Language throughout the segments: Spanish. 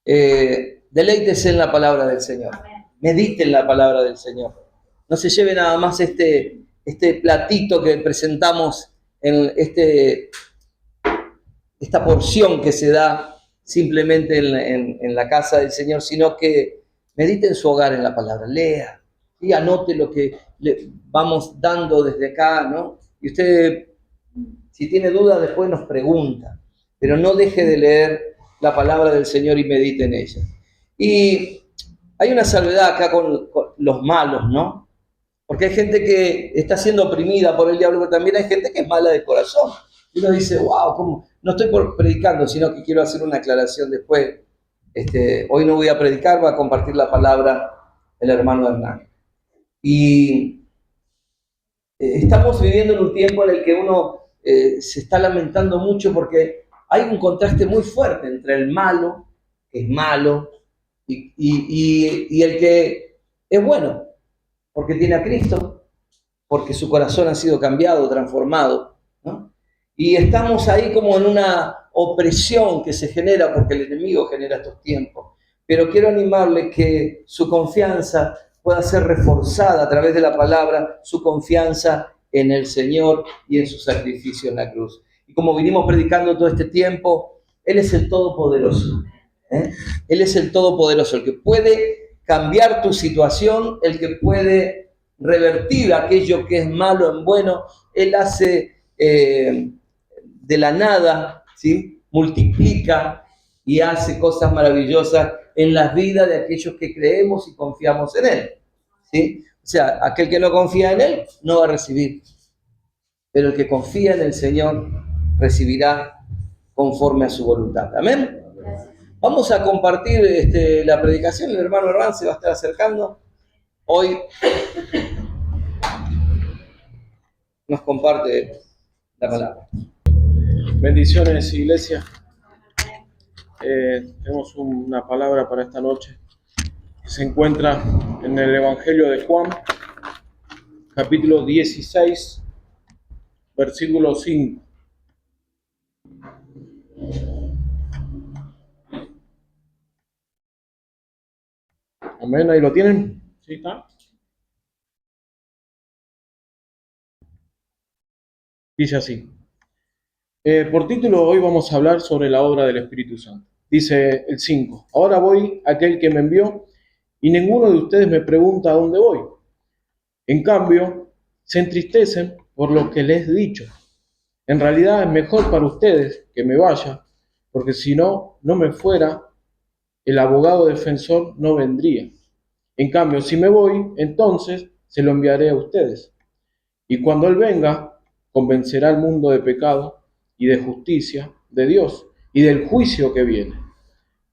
Deleítese en la palabra del Señor. Medite en la palabra del Señor. No se lleve nada más este platito que presentamos en esta porción que se da simplemente en la casa del Señor, sino que medite en su hogar en la palabra, lea y anote lo que le vamos dando desde acá, ¿no? Y usted, si tiene dudas, después nos pregunta, pero no deje de leer la palabra del Señor y medite en ella. Y hay una salvedad acá con los malos, ¿no? Porque hay gente que está siendo oprimida por el diablo, pero también hay gente que es mala de corazón. Y uno dice, wow, ¿cómo? No estoy predicando, sino que quiero hacer una aclaración después. Hoy no voy a predicar, va a compartir la palabra el hermano Hernán. Y estamos viviendo en un tiempo en el que uno se está lamentando mucho porque hay un contraste muy fuerte entre el malo, que es malo, y el que es bueno, porque tiene a Cristo, porque su corazón ha sido cambiado, transformado, ¿no? Y estamos ahí como en una opresión que se genera porque el enemigo genera estos tiempos. Pero quiero animarle que su confianza pueda ser reforzada a través de la palabra, su confianza en el Señor y en su sacrificio en la cruz. Y como vinimos predicando todo este tiempo, Él es el Todopoderoso. ¿eh? Él es el Todopoderoso, el que puede cambiar tu situación, el que puede revertir aquello que es malo en bueno. Él hace de la nada, ¿sí? Multiplica y hace cosas maravillosas en las vidas de aquellos que creemos y confiamos en Él, ¿sí? O sea, aquel que no confía en Él no va a recibir, pero el que confía en el Señor recibirá conforme a su voluntad. Amén. Vamos a compartir la predicación. El hermano Hernán se va a estar acercando. Hoy nos comparte la palabra. Bendiciones, iglesia. Tenemos una palabra para esta noche que se encuentra en el Evangelio de Juan, capítulo 16, versículo 5. Amén, ahí lo tienen. ¿Sí está? Dice así. Por título, hoy vamos a hablar sobre la obra del Espíritu Santo. Dice el 5. Ahora voy a aquel que me envió y ninguno de ustedes me pregunta a dónde voy. En cambio, se entristecen por lo que les he dicho. En realidad es mejor para ustedes que me vaya, porque si no me fuera, el abogado defensor no vendría. En cambio, si me voy, entonces se lo enviaré a ustedes. Y cuando Él venga, convencerá al mundo de pecado y de justicia, de Dios y del juicio que viene.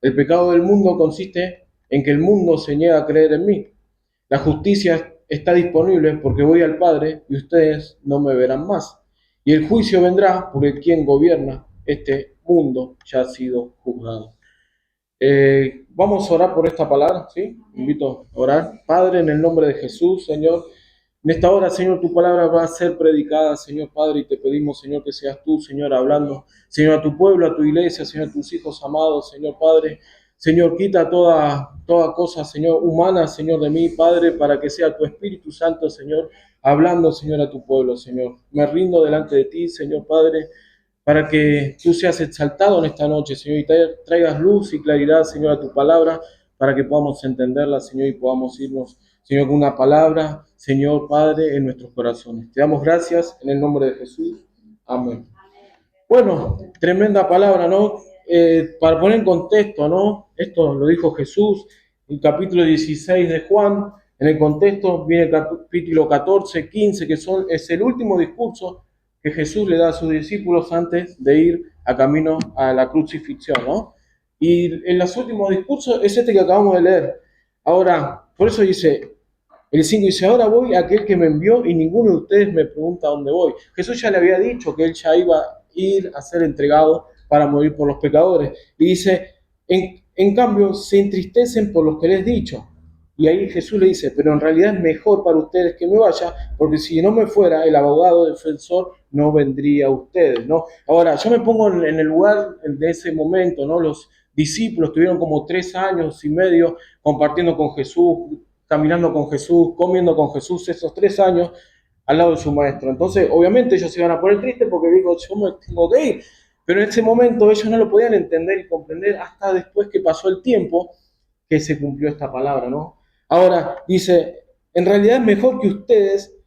El pecado del mundo consiste en que el mundo se niega a creer en mí. La justicia está disponible porque voy al Padre y ustedes no me verán más. Y el juicio vendrá porque quien gobierna este mundo ya ha sido juzgado. Vamos a orar por esta palabra, ¿sí? Invito a orar. Padre, en el nombre de Jesús, Señor, en esta hora, Señor, tu palabra va a ser predicada, Señor Padre, y te pedimos, Señor, que seas tú, Señor, hablando, Señor, a tu pueblo, a tu iglesia, Señor, a tus hijos amados, Señor Padre. Señor, quita toda cosa, Señor, humana, Señor, de mí, Padre, para que sea tu Espíritu Santo, Señor, hablando, Señor, a tu pueblo, Señor. Me rindo delante de ti, Señor Padre, para que tú seas exaltado en esta noche, Señor, y traigas luz y claridad, Señor, a tu palabra, para que podamos entenderla, Señor, y podamos irnos, Señor, con una palabra, Señor Padre, en nuestros corazones. Te damos gracias en el nombre de Jesús. Amén. Bueno, tremenda palabra, ¿no? Para poner en contexto, ¿no? Esto lo dijo Jesús, el capítulo 16 de Juan. En el contexto viene el capítulo 14, 15, es el último discurso que Jesús le da a sus discípulos antes de ir a camino a la crucifixión, ¿no? Y en los últimos discursos es este que acabamos de leer. Ahora, por eso dice, el 5 dice, ahora voy a aquel que me envió y ninguno de ustedes me pregunta a dónde voy. Jesús ya le había dicho que él ya iba a ir a ser entregado para morir por los pecadores. Y dice, en cambio, se entristecen por lo que les he dicho. Y ahí Jesús le dice, pero en realidad es mejor para ustedes que me vaya, porque si no me fuera, el abogado defensor no vendría a ustedes, ¿no? Ahora, yo me pongo en el lugar de ese momento, ¿no? Los discípulos, estuvieron como 3 años y medio compartiendo con Jesús, caminando con Jesús, comiendo con Jesús, esos 3 años al lado de su maestro. Entonces, obviamente ellos se iban a poner tristes porque dijo, yo me tengo que ir. Pero en ese momento ellos no lo podían entender y comprender hasta después que pasó el tiempo que se cumplió esta palabra, ¿no? Ahora, dice, en realidad es mejor que ustedes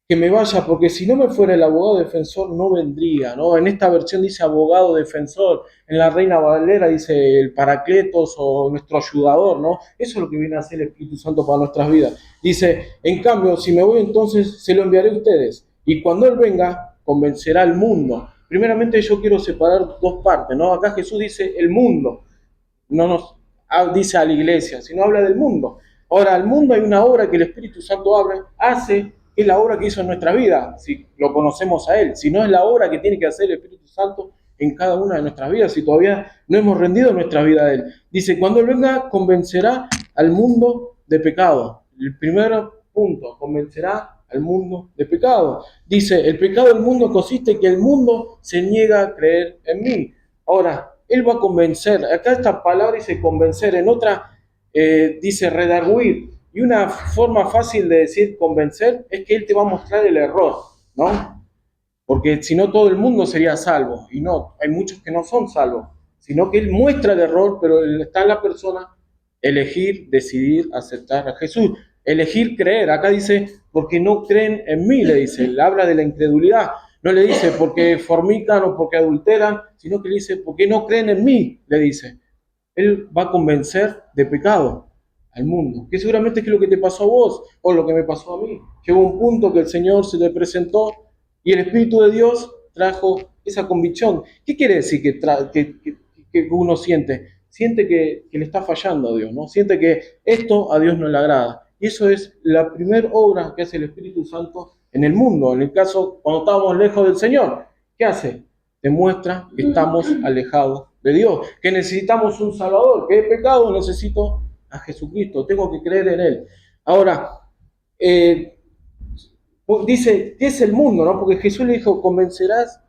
que me vaya, porque si no me fuera el abogado defensor no vendría, ¿no? En esta versión dice abogado defensor, en la Reina Valera dice el Paracletos o nuestro ayudador, ¿no? Eso es lo que viene a hacer el Espíritu Santo para nuestras vidas. Dice, en cambio, si me voy entonces se lo enviaré a ustedes, y cuando Él venga, convencerá al mundo. Primeramente yo quiero separar dos partes, ¿no? Acá Jesús dice el mundo, no nos dice a la iglesia, sino habla del mundo. Ahora, al mundo hay una obra que el Espíritu Santo hace, que es la obra que hizo en nuestra vida, si lo conocemos a Él, si no es la obra que tiene que hacer el Espíritu Santo en cada una de nuestras vidas, si todavía no hemos rendido nuestra vida a Él. Dice, cuando Él venga, convencerá al mundo de pecado. El primer punto, convencerá al mundo de pecado. Dice, el pecado del mundo consiste en que el mundo se niega a creer en mí. Ahora, Él va a convencer. Acá esta palabra dice convencer, en otra dice redarguir. Y una forma fácil de decir convencer es que Él te va a mostrar el error, ¿no? Porque si no todo el mundo sería salvo. Y no, hay muchos que no son salvos. Sino que Él muestra el error, pero está en la persona elegir, decidir, aceptar a Jesús. Elegir creer. Acá dice, porque no creen en mí, le dice. Él habla de la incredulidad. No le dice porque fornican o porque adulteran, sino que le dice porque no creen en mí, le dice. Él va a convencer de pecado al mundo, que seguramente es lo que te pasó a vos o lo que me pasó a mí. Llegó un punto que el Señor se le presentó y el Espíritu de Dios trajo esa convicción. ¿Qué quiere decir que uno siente? Siente que le está fallando a Dios, ¿no? Siente que esto a Dios no le agrada. Y eso es la primera obra que hace el Espíritu Santo en el mundo. En el caso, cuando estábamos lejos del Señor, ¿qué hace? Demuestra que estamos alejados de Dios, que necesitamos un Salvador, que he pecado, necesito a Jesucristo, tengo que creer en Él. Ahora, dice, ¿qué es el mundo? ¿No? Porque Jesús le dijo, convencerás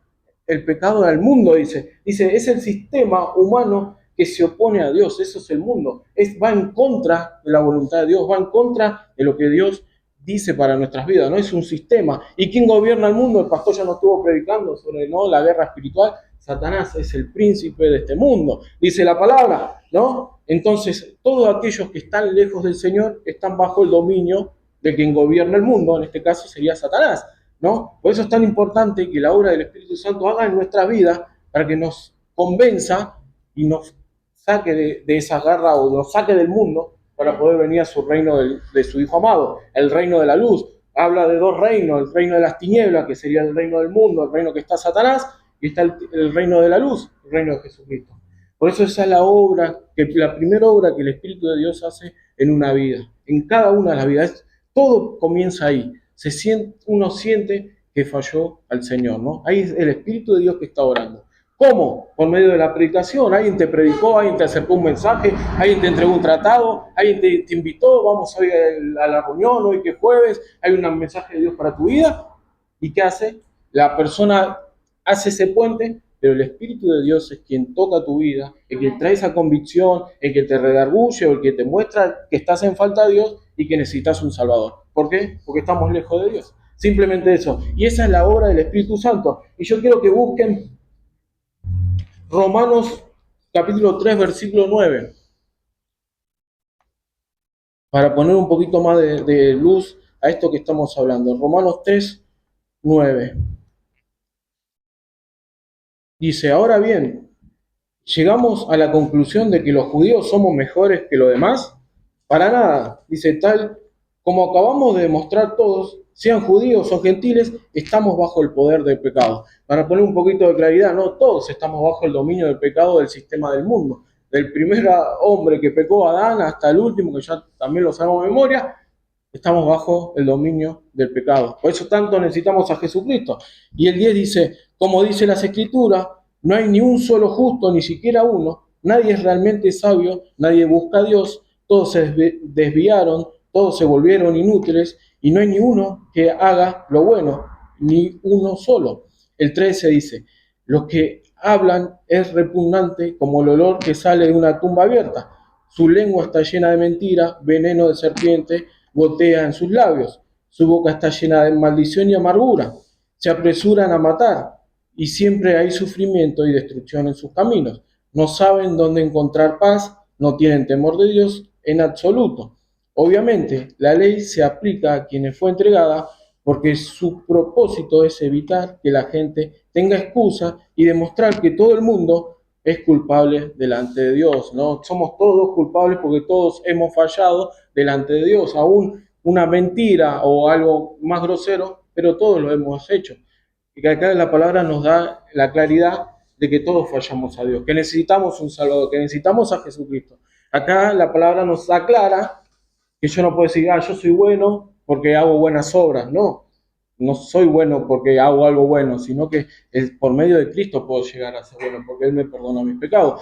el pecado del mundo, dice, es el sistema humano que se opone a Dios, eso es el mundo, va en contra de la voluntad de Dios, va en contra de lo que Dios dice para nuestras vidas, ¿no? Es un sistema. ¿Y quién gobierna el mundo? El pastor ya nos estuvo predicando sobre, ¿no?, la guerra espiritual. Satanás es el príncipe de este mundo, dice la palabra, ¿no? Entonces, todos aquellos que están lejos del Señor están bajo el dominio de quien gobierna el mundo, en este caso sería Satanás, ¿no? Por eso es tan importante que la obra del Espíritu Santo haga en nuestra vida para que nos convenza y nos saque de esa garra o nos saque del mundo para poder venir a su reino de su Hijo amado, el reino de la luz. Habla de dos reinos, el reino de las tinieblas, que sería el reino del mundo, el reino que está Satanás, y está el reino de la luz, el reino de Jesucristo. Por eso esa es la obra, la primera obra que el Espíritu de Dios hace en una vida, en cada una de las vidas. Todo comienza ahí. Uno siente que falló al Señor, ¿no? Ahí es el Espíritu de Dios que está orando. ¿Cómo? Por medio de la predicación. Alguien te predicó, alguien te acercó un mensaje, alguien te entregó un tratado, alguien te invitó, vamos a ir a la reunión hoy que es jueves, hay un mensaje de Dios para tu vida. ¿Y qué hace? La persona hace ese puente, pero el Espíritu de Dios es quien toca tu vida, el que trae esa convicción, el que te redarguye o el que te muestra que estás en falta de Dios y que necesitas un Salvador. ¿Por qué? Porque estamos lejos de Dios. Simplemente eso. Y esa es la obra del Espíritu Santo. Y yo quiero que busquen Romanos capítulo 3, versículo 9. Para poner un poquito más de luz a esto que estamos hablando. Romanos 3, 9. Dice, ahora bien, ¿llegamos a la conclusión de que los judíos somos mejores que los demás? Para nada. Dice, tal como acabamos de demostrar todos, sean judíos o gentiles, estamos bajo el poder del pecado. Para poner un poquito de claridad, no todos estamos bajo el dominio del pecado del sistema del mundo. Del primer hombre que pecó, Adán, hasta el último, que ya también lo sabemos de memoria, estamos bajo el dominio del pecado. Por eso tanto necesitamos a Jesucristo. Y el 10 dice, como dice las Escrituras, no hay ni un solo justo, ni siquiera uno. Nadie es realmente sabio, nadie busca a Dios. Todos se desviaron, todos se volvieron inútiles y no hay ni uno que haga lo bueno, ni uno solo. El 13 dice, los que hablan es repugnante como el olor que sale de una tumba abierta. Su lengua está llena de mentira, veneno de serpiente gotea en sus labios. Su boca está llena de maldición y amargura. Se apresuran a matar y siempre hay sufrimiento y destrucción en sus caminos. No saben dónde encontrar paz, no tienen temor de Dios en absoluto. Obviamente, la ley se aplica a quienes fue entregada porque su propósito es evitar que la gente tenga excusa y demostrar que todo el mundo es culpable delante de Dios, ¿no? Somos todos culpables porque todos hemos fallado delante de Dios, aún una mentira o algo más grosero, pero todos lo hemos hecho. Y que acá la palabra nos da la claridad de que todos fallamos a Dios, que necesitamos un Salvador, que necesitamos a Jesucristo. Acá la palabra nos aclara que yo no puedo decir, yo soy bueno porque hago buenas obras. No, no soy bueno porque hago algo bueno, sino que por medio de Cristo puedo llegar a ser bueno, porque Él me perdona mis pecados.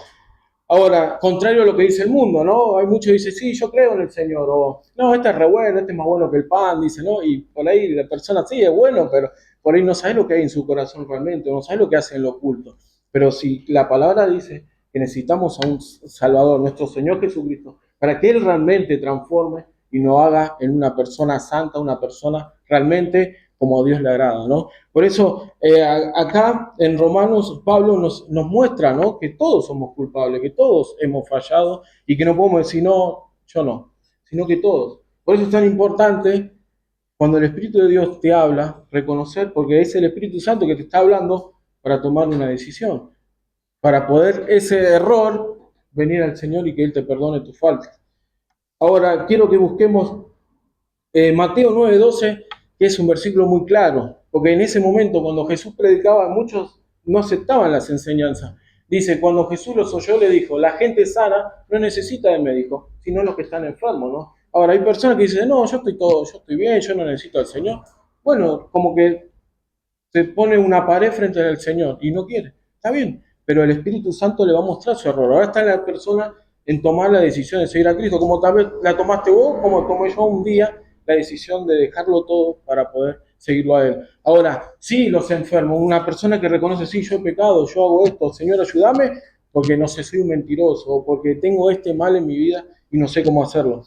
Ahora, contrario a lo que dice el mundo, ¿no? Hay muchos que dicen, sí, yo creo en el Señor, o no, este es re bueno, este es más bueno que el pan, dice, ¿no? Y por ahí la persona sí es bueno, pero por ahí no sabe lo que hay en su corazón realmente, no sabe lo que hace en lo oculto. Pero si la palabra dice que necesitamos a un Salvador, nuestro Señor Jesucristo, para que Él realmente transforme y nos haga en una persona santa, una persona realmente como a Dios le agrada, ¿no? Por eso acá en Romanos Pablo nos muestra, ¿no? Que todos somos culpables, que todos hemos fallado y que no podemos decir, no, yo no, sino que todos. Por eso es tan importante cuando el Espíritu de Dios te habla, reconocer, porque es el Espíritu Santo que te está hablando para tomar una decisión, para poder ese error venir al Señor y que Él te perdone tus faltas. Ahora quiero que busquemos Mateo 9:12, que es un versículo muy claro, porque en ese momento cuando Jesús predicaba, muchos no aceptaban las enseñanzas. Dice, cuando Jesús los oyó, le dijo, la gente sana no necesita de médico, sino los que están enfermos, ¿no? Ahora, hay personas que dicen, no, yo estoy bien, yo no necesito al Señor. Bueno, como que se pone una pared frente al Señor y no quiere. Está bien, pero el Espíritu Santo le va a mostrar su error. Ahora está en la persona en tomar la decisión de seguir a Cristo, como tal vez la tomaste vos, como tomé yo un día la decisión de dejarlo todo para poder seguirlo a Él. Ahora, sí, los enfermos, una persona que reconoce, sí, yo he pecado, yo hago esto, Señor, ayúdame, porque no sé, soy un mentiroso, o porque tengo este mal en mi vida y no sé cómo hacerlo.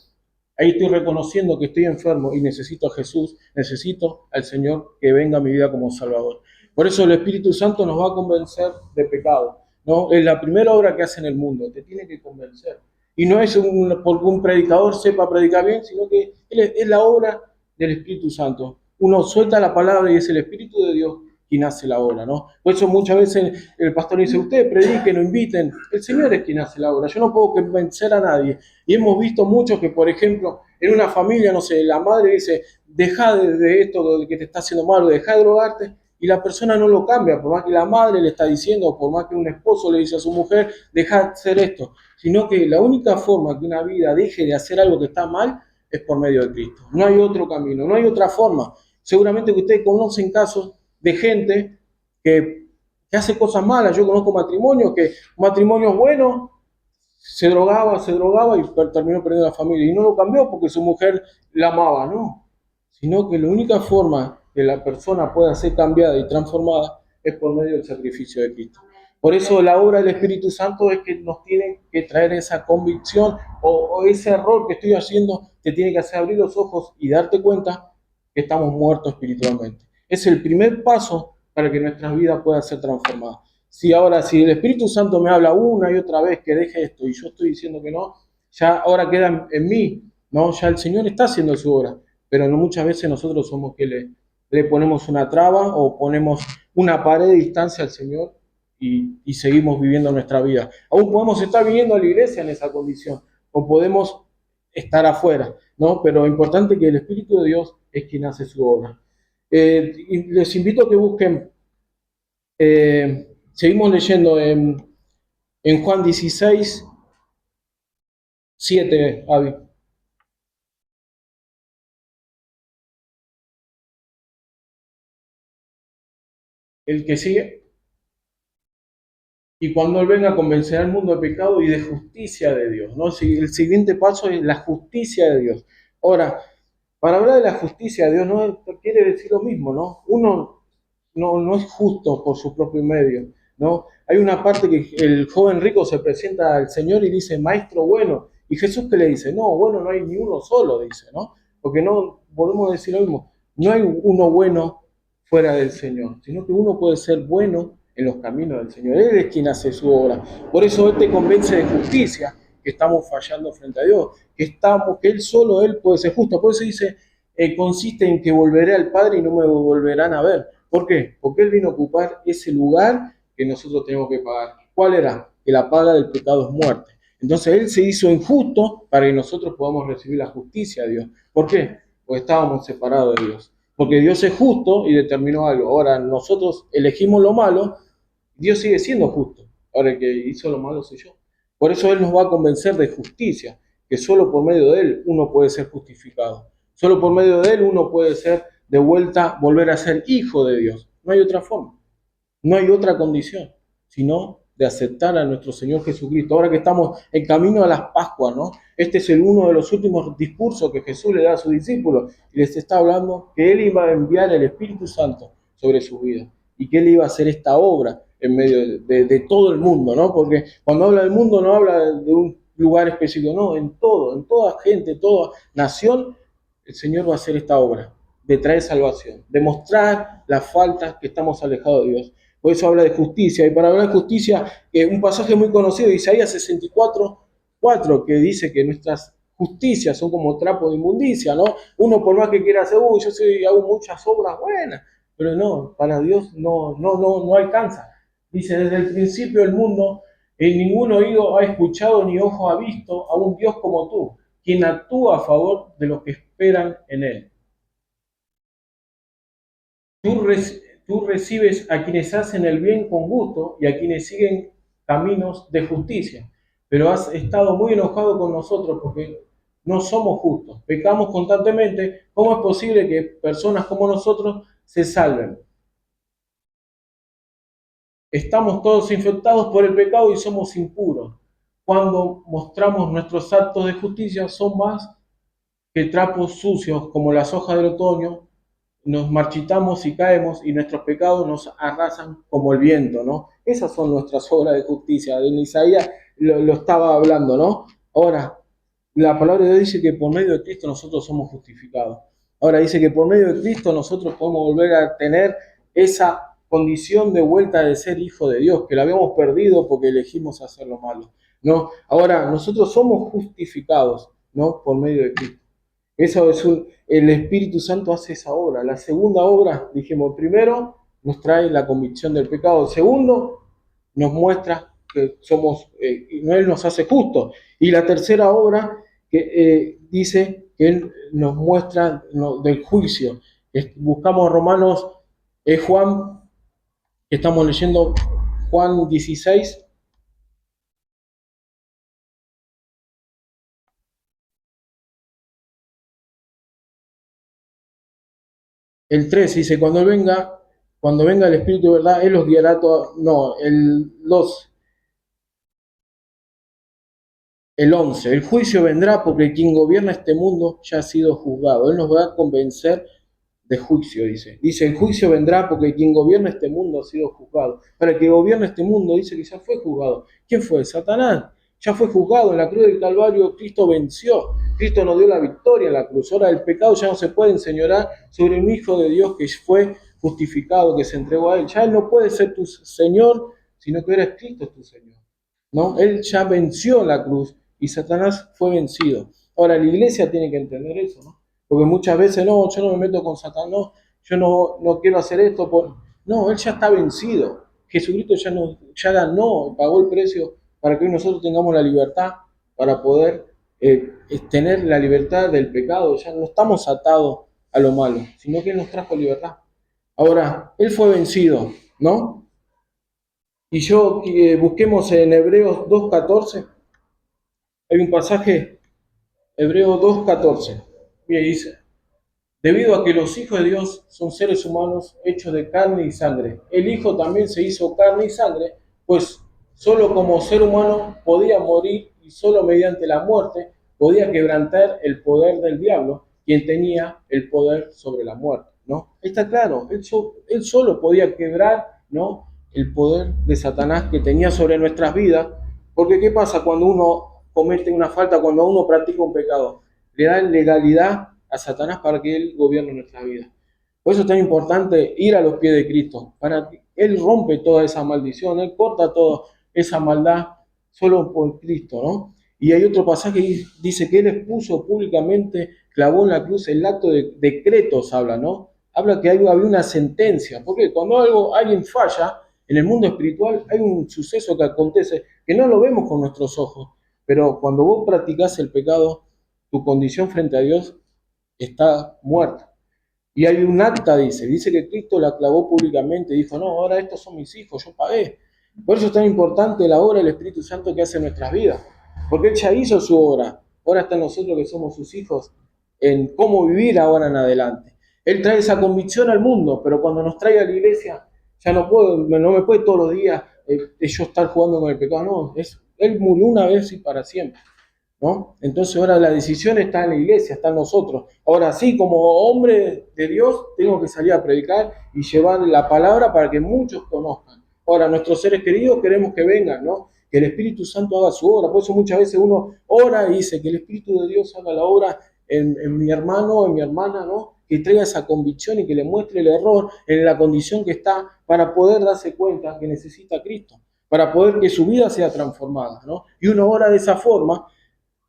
Ahí estoy reconociendo que estoy enfermo y necesito a Jesús, necesito al Señor que venga a mi vida como Salvador. Por eso el Espíritu Santo nos va a convencer de pecado, ¿no? Es la primera obra que hace en el mundo, te tiene que convencer. Y no es porque un predicador sepa predicar bien, sino que es la obra del Espíritu Santo. Uno suelta la palabra y es el Espíritu de Dios quien hace la obra, ¿no? Por eso muchas veces el pastor dice, ustedes prediquen o inviten, el Señor es quien hace la obra, yo no puedo convencer a nadie. Y hemos visto muchos que, por ejemplo, en una familia, no sé, la madre dice, deja de esto de que te está haciendo mal, deja de drogarte, y la persona no lo cambia, por más que la madre le está diciendo, por más que un esposo le dice a su mujer, deja de hacer esto, sino que la única forma que una vida deje de hacer algo que está mal es por medio de Cristo. No hay otro camino, no hay otra forma. Seguramente que ustedes conocen casos de gente que hace cosas malas. Yo conozco matrimonios que matrimonios buenos se drogaba y terminó perdiendo la familia. Y no lo cambió porque su mujer la amaba, no. Sino que la única forma que la persona pueda ser cambiada y transformada es por medio del sacrificio de Cristo. Por eso la obra del Espíritu Santo es que nos tiene que traer esa convicción o ese error que estoy haciendo, te tiene que hacer abrir los ojos y darte cuenta que estamos muertos espiritualmente. Es el primer paso para que nuestra vida pueda ser transformada. Si ahora, si el Espíritu Santo me habla una y otra vez que deje esto y yo estoy diciendo que no, ya ahora queda en mí, ¿no? Ya el Señor está haciendo su obra, pero no muchas veces nosotros somos que le ponemos una traba o ponemos una pared de distancia al Señor y seguimos viviendo nuestra vida. Aún podemos estar viniendo a la iglesia en esa condición o podemos estar afuera, ¿no? Pero lo importante es que el Espíritu de Dios es quien hace su obra. Y les invito a que busquen, seguimos leyendo en Juan 16, 7, Avi. El que sigue. Y cuando Él venga a convencer al mundo de pecado y de justicia de Dios, ¿no? El siguiente paso es la justicia de Dios. Ahora, para hablar de la justicia de Dios no quiere decir lo mismo, ¿no? Uno no es justo por su propio medio, ¿no? Hay una parte que el joven rico se presenta al Señor y dice, maestro bueno, y Jesús que le dice, no, bueno, no hay ni uno solo, dice, ¿no? Porque no, volvemos a decir lo mismo, no hay uno bueno fuera del Señor, sino que uno puede ser bueno en los caminos del Señor. Él es quien hace su obra. Por eso Él te convence de justicia, que estamos fallando frente a Dios, que Él solo, Él puede ser justo. Por eso dice, consiste en que volveré al Padre y no me volverán a ver. ¿Por qué? Porque Él vino a ocupar ese lugar que nosotros tenemos que pagar. ¿Cuál era? Que la paga del pecado es muerte. Entonces Él se hizo injusto para que nosotros podamos recibir la justicia de Dios. ¿Por qué? Porque estábamos separados de Dios. Porque Dios es justo y determinó algo. Ahora nosotros elegimos lo malo, Dios sigue siendo justo. Ahora el que hizo lo malo soy yo. Por eso Él nos va a convencer de justicia, que solo por medio de Él uno puede ser justificado. Solo por medio de Él uno puede ser de vuelta, volver a ser hijo de Dios. No hay otra forma. No hay otra condición, sino de aceptar a nuestro Señor Jesucristo. Ahora que estamos en camino a las Pascuas, ¿no? Este es uno de los últimos discursos que Jesús le da a sus discípulos y les está hablando que Él iba a enviar el Espíritu Santo sobre su vida y que Él iba a hacer esta obra en medio de todo el mundo, ¿no? Porque cuando habla del mundo no habla de un lugar específico, no, en todo, en toda gente, toda nación, el Señor va a hacer esta obra de traer salvación, de mostrar las faltas que estamos alejados de Dios. Por eso habla de justicia. Y para hablar de justicia, un pasaje muy conocido de Isaías 64:4, que dice que nuestras justicias son como trapo de inmundicia, ¿no? Uno por más que quiera hacer, yo hago muchas obras buenas, pero no, para Dios no alcanza. Dice, desde el principio del mundo, ningún oído ha escuchado ni ojo ha visto a un Dios como tú, quien actúa a favor de los que esperan en Él. Tú recibes a quienes hacen el bien con gusto y a quienes siguen caminos de justicia, pero has estado muy enojado con nosotros porque no somos justos, pecamos constantemente. ¿Cómo es posible que personas como nosotros se salven? Estamos todos infectados por el pecado y somos impuros. Cuando mostramos nuestros actos de justicia son más que trapos sucios como las hojas del otoño, nos marchitamos y caemos y nuestros pecados nos arrasan como el viento, ¿no? Esas son nuestras obras de justicia. En Isaías lo estaba hablando, ¿no? Ahora, la palabra de Dios dice que por medio de Cristo nosotros somos justificados. Ahora dice que por medio de Cristo nosotros podemos volver a tener esa condición de vuelta de ser hijo de Dios, que la habíamos perdido porque elegimos hacer lo malo, ¿no? Ahora, nosotros somos justificados, ¿no? Por medio de Cristo. Eso es el Espíritu Santo hace esa obra. La segunda obra, dijimos, primero nos trae la convicción del pecado. Segundo, nos muestra que somos, Él nos hace justos. Y la tercera obra que dice que Él nos muestra del juicio. Buscamos Romanos, Juan, estamos leyendo Juan 16. El 3 dice, cuando venga el Espíritu de verdad, Él los guiará todo. No, el 11, el juicio vendrá porque quien gobierna este mundo ya ha sido juzgado. Él nos va a convencer de juicio, dice. Dice, el juicio vendrá porque quien gobierna este mundo ha sido juzgado. Para el que gobierna este mundo dice que ya fue juzgado. ¿Quién fue? Satanás. Ya fue juzgado en la cruz del Calvario. Cristo venció. Cristo nos dio la victoria en la cruz. Ahora el pecado ya no se puede enseñorar sobre un hijo de Dios que fue justificado, que se entregó a Él. Ya Él no puede ser tu Señor, sino que eres Cristo tu Señor. ¿No? Él ya venció en la cruz y Satanás fue vencido. Ahora la iglesia tiene que entender eso, ¿no? Porque muchas veces, no, yo no me meto con Satanás, no, yo no quiero hacer esto. No, Él ya está vencido. Jesucristo ya ganó, pagó el precio para que hoy nosotros tengamos la libertad para poder tener la libertad del pecado. Ya no estamos atados a lo malo, sino que Él nos trajo libertad. Ahora, Él fue vencido, ¿no? Y busquemos en Hebreos 2:14. Hay un pasaje, Hebreos 2:14. Mira, dice, debido a que los hijos de Dios son seres humanos hechos de carne y sangre, el Hijo también se hizo carne y sangre, pues solo como ser humano podía morir y solo mediante la muerte podía quebrantar el poder del diablo, quien tenía el poder sobre la muerte, ¿no? Está claro, él solo podía quebrar, ¿no? el poder de Satanás que tenía sobre nuestras vidas. Porque ¿qué pasa cuando uno comete una falta, cuando uno practica un pecado? Le da legalidad a Satanás para que él gobierne nuestra vida. Por eso es tan importante ir a los pies de Cristo. Para que Él rompe toda esa maldición, Él corta toda esa maldad solo por Cristo, ¿no? Y hay otro pasaje que dice que Él expuso públicamente, clavó en la cruz el acto de decretos, habla, ¿no? Habla que había una sentencia, porque cuando alguien falla, en el mundo espiritual hay un suceso que acontece que no lo vemos con nuestros ojos, pero cuando vos practicás el pecado, tu condición frente a Dios está muerta. Y hay un acta, dice que Cristo la clavó públicamente, dijo, no, ahora estos son mis hijos, yo pagué. Por eso es tan importante la obra del Espíritu Santo que hace en nuestras vidas, porque Él ya hizo su obra, ahora está en nosotros que somos sus hijos, en cómo vivir ahora en adelante. Él trae esa convicción al mundo, pero cuando nos trae a la iglesia, ya no me puede todos los días yo estar jugando con el pecado, no, Él murió una vez y para siempre. ¿No? Entonces ahora la decisión está en la iglesia, está en nosotros. Ahora sí, como hombre de Dios, tengo que salir a predicar y llevar la palabra para que muchos conozcan. Ahora, nuestros seres queridos queremos que vengan, ¿no? Que el Espíritu Santo haga su obra. Por eso muchas veces uno ora y dice que el Espíritu de Dios haga la obra en mi hermano, en mi hermana, ¿no? Que traiga esa convicción y que le muestre el error en la condición que está para poder darse cuenta que necesita a Cristo, para poder que su vida sea transformada, ¿no? Y uno ora de esa forma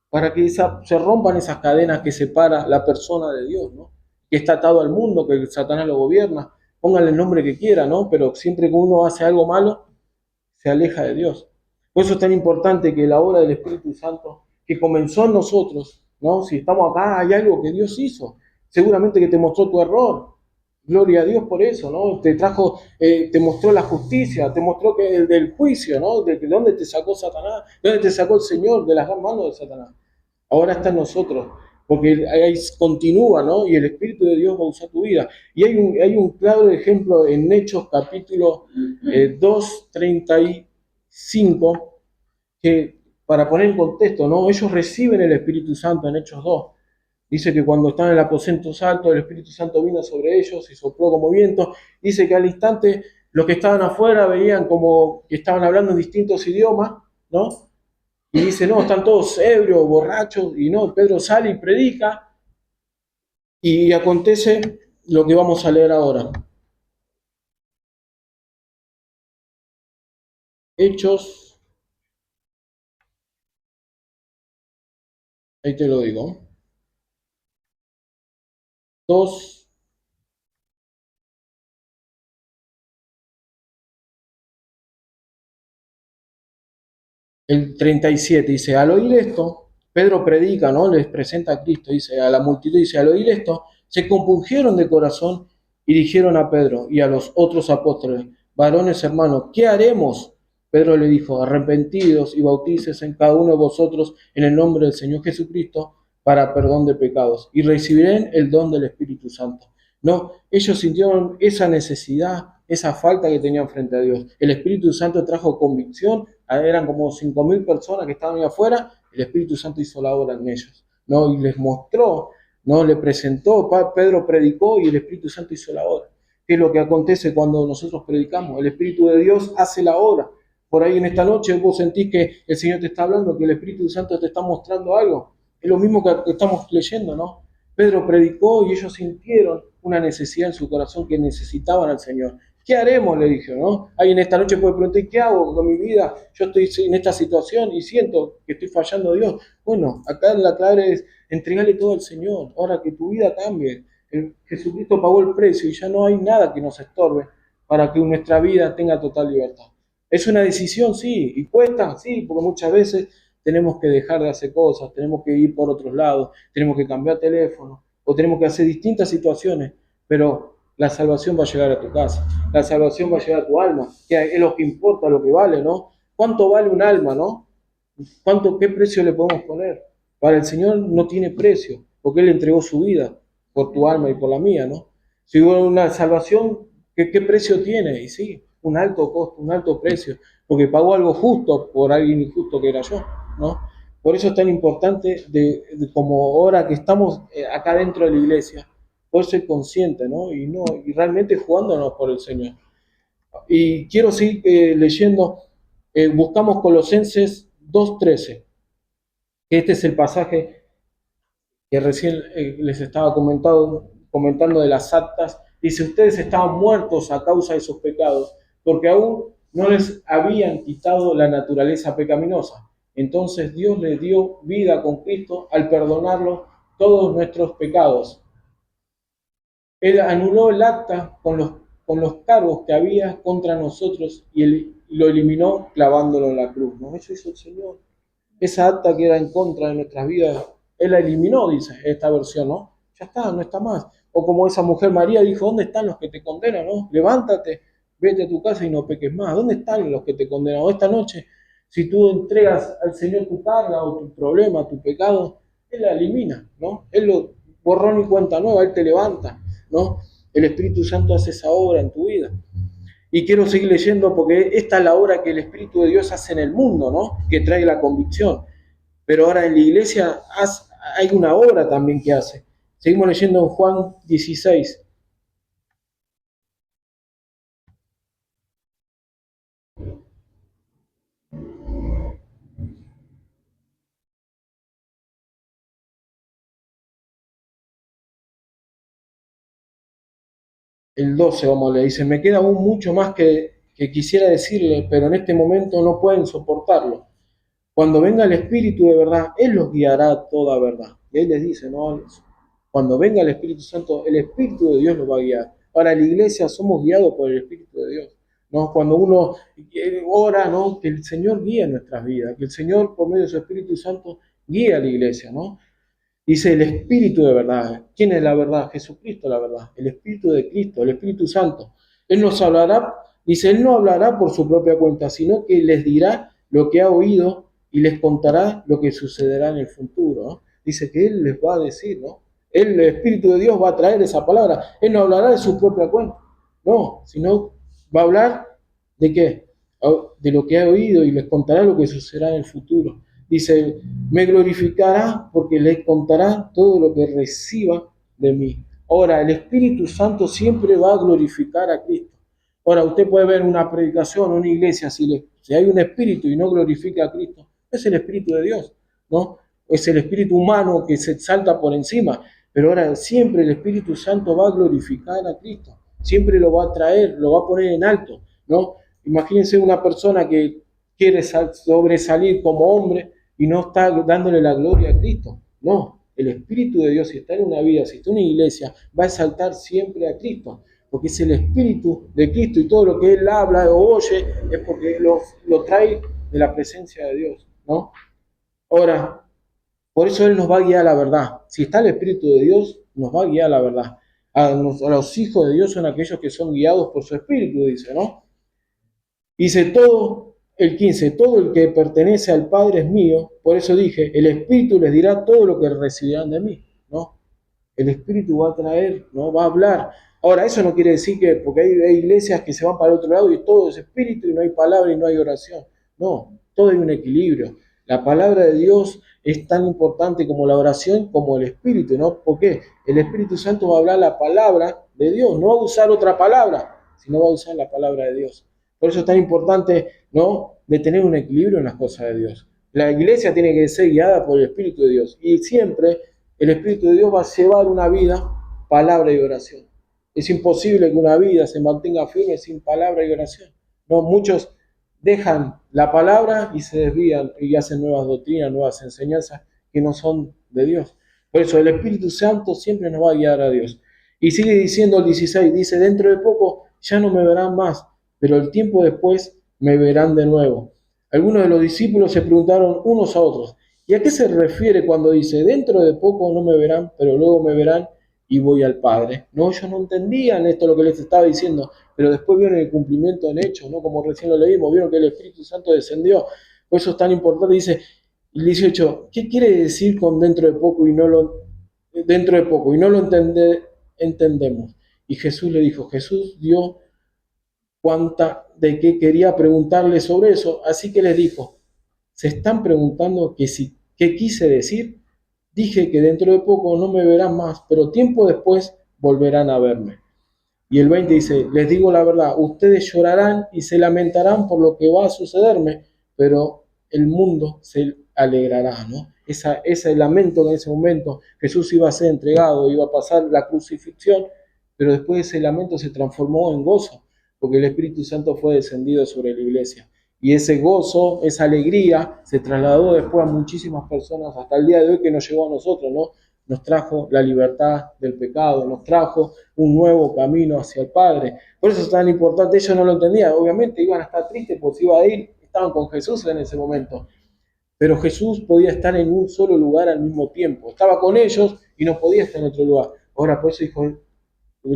para que se rompan esas cadenas que separa la persona de Dios, ¿no? Que está atado al mundo, que Satanás lo gobierna, póngale el nombre que quiera, ¿no? Pero siempre que uno hace algo malo, se aleja de Dios. Por eso es tan importante que la obra del Espíritu Santo, que comenzó en nosotros, ¿no? Si estamos acá, hay algo que Dios hizo. Seguramente que te mostró tu error. Gloria a Dios por eso, ¿no? Te trajo, te mostró la justicia, te mostró que el del juicio, ¿no? De dónde te sacó Satanás, de dónde te sacó el Señor, de las manos de Satanás. Ahora está en nosotros, porque ahí continúa, ¿no? Y el Espíritu de Dios va a usar tu vida. Y hay un claro ejemplo en Hechos capítulo 2:35, que para poner en contexto, ¿no? Ellos reciben el Espíritu Santo en Hechos 2. Dice que cuando estaban en el aposento alto, el Espíritu Santo vino sobre ellos y sopló como viento. Dice que al instante los que estaban afuera veían como que estaban hablando en distintos idiomas, ¿no? Y dice, no, están todos ebrios, borrachos, y no, Pedro sale y predica, y acontece lo que vamos a leer ahora. Hechos, ahí te lo digo, 2, el 37, dice, al oír esto, Pedro predica, ¿no? Les presenta a Cristo, dice, a la multitud, dice, al oír esto, se compungieron de corazón y dijeron a Pedro y a los otros apóstoles, varones hermanos, ¿qué haremos? Pedro le dijo, arrepentidos y bautícese en cada uno de vosotros en el nombre del Señor Jesucristo para perdón de pecados y recibirán el don del Espíritu Santo. No, ellos sintieron esa necesidad, esa falta que tenían frente a Dios. El Espíritu Santo trajo convicción, eran como 5.000 personas que estaban ahí afuera, el Espíritu Santo hizo la obra en ellos, ¿no? Y les mostró, ¿no? Le presentó, Pedro predicó y el Espíritu Santo hizo la obra. ¿Qué es lo que acontece cuando nosotros predicamos? El Espíritu de Dios hace la obra. Por ahí en esta noche vos sentís que el Señor te está hablando, que el Espíritu Santo te está mostrando algo. Es lo mismo que estamos leyendo, ¿no? Pedro predicó y ellos sintieron una necesidad en su corazón que necesitaban al Señor. ¿Qué haremos? Le dijo, ¿no? Alguien esta noche puede preguntar, ¿qué hago con mi vida? Yo estoy en esta situación y siento que estoy fallando a Dios. Bueno, acá la clave es entregarle todo al Señor. Ahora que tu vida cambie. Jesucristo pagó el precio y ya no hay nada que nos estorbe para que nuestra vida tenga total libertad. Es una decisión, sí, y cuesta, sí, porque muchas veces tenemos que dejar de hacer cosas, tenemos que ir por otros lados, tenemos que cambiar teléfono, o tenemos que hacer distintas situaciones, pero la salvación va a llegar a tu casa, la salvación va a llegar a tu alma, que es lo que importa, lo que vale, ¿no? ¿Cuánto vale un alma, no? ¿Qué precio le podemos poner? Para el Señor no tiene precio, porque Él entregó su vida por tu alma y por la mía, ¿no? Si hubo una salvación, ¿qué precio tiene? Y sí, un alto costo, un alto precio, porque pagó algo justo por alguien injusto que era yo, ¿no? Por eso es tan importante, como ahora que estamos acá dentro de la iglesia, poder ser consciente, ¿no? Y realmente jugándonos por el Señor. Y quiero seguir leyendo, buscamos Colosenses 2:13, que este es el pasaje que recién les estaba comentando de las actas. Dice, ustedes estaban muertos a causa de sus pecados, porque aún no les habían quitado la naturaleza pecaminosa. Entonces Dios les dio vida con Cristo al perdonarlos todos nuestros pecados. Él anuló el acta con los cargos que había contra nosotros y lo eliminó clavándolo en la cruz, ¿no? Eso hizo el Señor. Esa acta que era en contra de nuestras vidas, Él la eliminó, dice esta versión, ¿no? Ya está, no está más. O como esa mujer María dijo, ¿dónde están los que te condenan, no? Levántate, vete a tu casa y no peques más. ¿Dónde están los que te condenan? O esta noche, si tú entregas al Señor tu carga o tu problema, tu pecado, Él la elimina, ¿no? Él lo borrón y cuenta nueva, Él te levanta, ¿no? El Espíritu Santo hace esa obra en tu vida. Y quiero seguir leyendo porque esta es la obra que el Espíritu de Dios hace en el mundo, ¿no? Que trae la convicción. Pero ahora en la iglesia hay una obra también que hace. Seguimos leyendo en Juan 16. El 12, vamos a leer. Dice, me queda aún mucho más que quisiera decirle, pero en este momento no pueden soportarlo. Cuando venga el Espíritu de verdad, Él los guiará a toda verdad. Y Él les dice, ¿no? Cuando venga el Espíritu Santo, el Espíritu de Dios los va a guiar. Ahora, en la iglesia somos guiados por el Espíritu de Dios, ¿no? Cuando uno ora, ¿no? Que el Señor guíe nuestras vidas, que el Señor, por medio de su Espíritu Santo, guíe a la iglesia, ¿no? Dice el Espíritu de verdad. ¿Quién es la verdad? Jesucristo la verdad. El Espíritu de Cristo, el Espíritu Santo. Él nos hablará, dice, Él no hablará por su propia cuenta, sino que les dirá lo que ha oído y les contará lo que sucederá en el futuro, ¿no? Dice que Él les va a decir, ¿no? Él, el Espíritu de Dios va a traer esa palabra. Él no hablará de su propia cuenta, no, sino va a hablar de qué? De lo que ha oído y les contará lo que sucederá en el futuro. Dice, me glorificará porque le contará todo lo que reciba de mí. Ahora, el Espíritu Santo siempre va a glorificar a Cristo. Ahora, usted puede ver una predicación, una iglesia, si hay un espíritu y no glorifica a Cristo, es el Espíritu de Dios, ¿no? Es el espíritu humano que se salta por encima. Pero ahora siempre el Espíritu Santo va a glorificar a Cristo. Siempre lo va a traer, lo va a poner en alto, ¿no? Imagínense una persona que quiere sobresalir como hombre y no está dándole la gloria a Cristo. No, el Espíritu de Dios, si está en una vida, si está en una iglesia, va a exaltar siempre a Cristo, porque es el Espíritu de Cristo y todo lo que Él habla o oye es porque lo trae de la presencia de Dios, ¿no? Ahora, por eso Él nos va a guiar a la verdad. Si está el Espíritu de Dios, nos va a guiar a la verdad. A los hijos de Dios son aquellos que son guiados por su Espíritu, dice, ¿no? Dice todo, el 15, todo el que pertenece al Padre es mío, por eso dije, el Espíritu les dirá todo lo que recibirán de mí, ¿no? El Espíritu va a traer, ¿no? Va a hablar. Ahora, eso no quiere decir que, porque hay iglesias que se van para el otro lado y todo es Espíritu y no hay palabra y no hay oración. No, todo hay un equilibrio. La palabra de Dios es tan importante como la oración, como el Espíritu, ¿no? ¿Por qué? El Espíritu Santo va a hablar la palabra de Dios, no va a usar otra palabra, sino va a usar la palabra de Dios. Por eso es tan importante, ¿no? De tener un equilibrio en las cosas de Dios. La iglesia tiene que ser guiada por el Espíritu de Dios y siempre el Espíritu de Dios va a llevar una vida, palabra y oración. Es imposible que una vida se mantenga firme sin palabra y oración. No, muchos dejan la palabra y se desvían y hacen nuevas doctrinas, nuevas enseñanzas que no son de Dios. Por eso el Espíritu Santo siempre nos va a guiar a Dios. Y sigue diciendo el 16, dice, dentro de poco ya no me verán más, pero el tiempo después me verán de nuevo. Algunos de los discípulos se preguntaron unos a otros, ¿y a qué se refiere cuando dice, dentro de poco no me verán, pero luego me verán y voy al Padre? No, ellos no entendían esto lo que les estaba diciendo, pero después vieron el cumplimiento en hechos, ¿no? Como recién lo leímos, vieron que el Espíritu Santo descendió. Por eso es tan importante, dice el 18, ¿qué quiere decir con dentro de poco y no lo entendemos? Y Jesús le dijo, Jesús dio cuenta de que quería preguntarle sobre eso, así que les dijo, se están preguntando qué quise decir. Dije que dentro de poco no me verán más, pero tiempo después volverán a verme. Y el 20 dice, les digo la verdad, ustedes llorarán y se lamentarán por lo que va a sucederme, pero el mundo se alegrará, ¿no? Ese lamento que en ese momento Jesús iba a ser entregado, iba a pasar la crucifixión, pero después ese lamento se transformó en gozo, porque el Espíritu Santo fue descendido sobre la iglesia. Y ese gozo, esa alegría, se trasladó después a muchísimas personas hasta el día de hoy que nos llegó a nosotros, ¿no? Nos trajo la libertad del pecado, nos trajo un nuevo camino hacia el Padre. Por eso es tan importante, ellos no lo entendían, obviamente iban a estar tristes porque se iba a ir, estaban con Jesús en ese momento, pero Jesús podía estar en un solo lugar al mismo tiempo, estaba con ellos y no podía estar en otro lugar. Ahora por eso dijo, es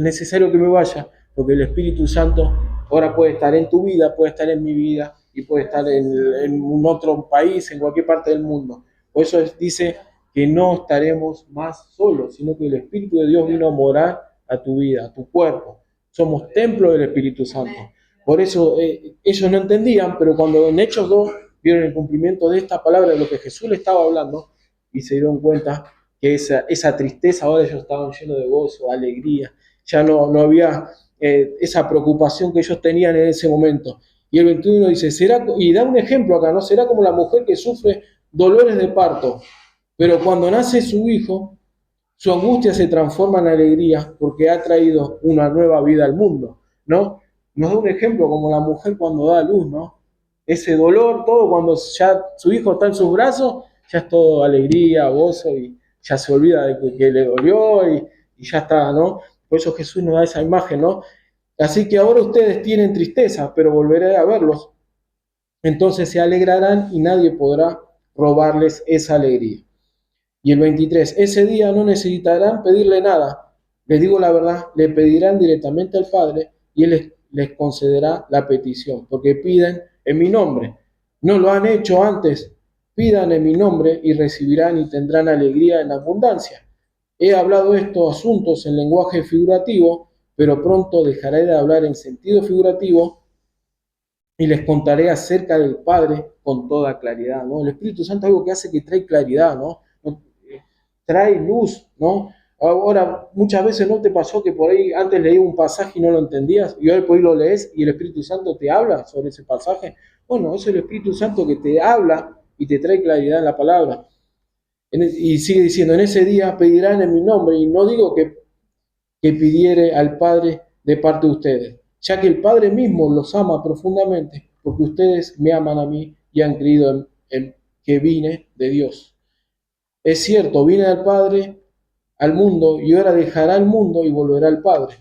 necesario que me vaya, porque el Espíritu Santo ahora puede estar en tu vida, puede estar en mi vida y puede estar en un otro país, en cualquier parte del mundo. Por eso dice que no estaremos más solos, sino que el Espíritu de Dios vino a morar a tu vida, a tu cuerpo. Somos templo del Espíritu Santo. Por eso ellos no entendían, pero cuando en Hechos 2 vieron el cumplimiento de esta palabra, de lo que Jesús le estaba hablando, y se dieron cuenta que esa tristeza, ahora ellos estaban llenos de gozo, alegría, ya no había esa preocupación que ellos tenían en ese momento. Y el 21 dice, y da un ejemplo acá, ¿no? Será como la mujer que sufre dolores de parto, pero cuando nace su hijo, su angustia se transforma en alegría porque ha traído una nueva vida al mundo, ¿no? Nos da un ejemplo como la mujer cuando da a luz, ¿no? Ese dolor, todo cuando ya su hijo está en sus brazos, ya es todo alegría, gozo y ya se olvida de que le dolió y ya está, ¿no? Por eso Jesús nos da esa imagen, ¿no? Así que ahora ustedes tienen tristeza, pero volveré a verlos. Entonces se alegrarán y nadie podrá robarles esa alegría. Y el 23, ese día no necesitarán pedirle nada. Les digo la verdad, le pedirán directamente al Padre y Él les concederá la petición, porque piden en mi nombre. No lo han hecho antes. Pidan en mi nombre y recibirán y tendrán alegría en abundancia. He hablado estos asuntos en lenguaje figurativo, pero pronto dejaré de hablar en sentido figurativo y les contaré acerca del Padre con toda claridad, ¿no? El Espíritu Santo es algo que hace que trae claridad, ¿no? Trae luz, ¿no? Ahora, muchas veces no te pasó que por ahí antes leí un pasaje y no lo entendías, y hoy por ahí lo lees y el Espíritu Santo te habla sobre ese pasaje. Bueno, es el Espíritu Santo que te habla y te trae claridad en la palabra. Y sigue diciendo, en ese día pedirán en mi nombre, y no digo que pidiere al Padre de parte de ustedes, ya que el Padre mismo los ama profundamente, porque ustedes me aman a mí y han creído en que vine de Dios. Es cierto, vine al Padre, al mundo, y ahora dejará el mundo y volverá al Padre.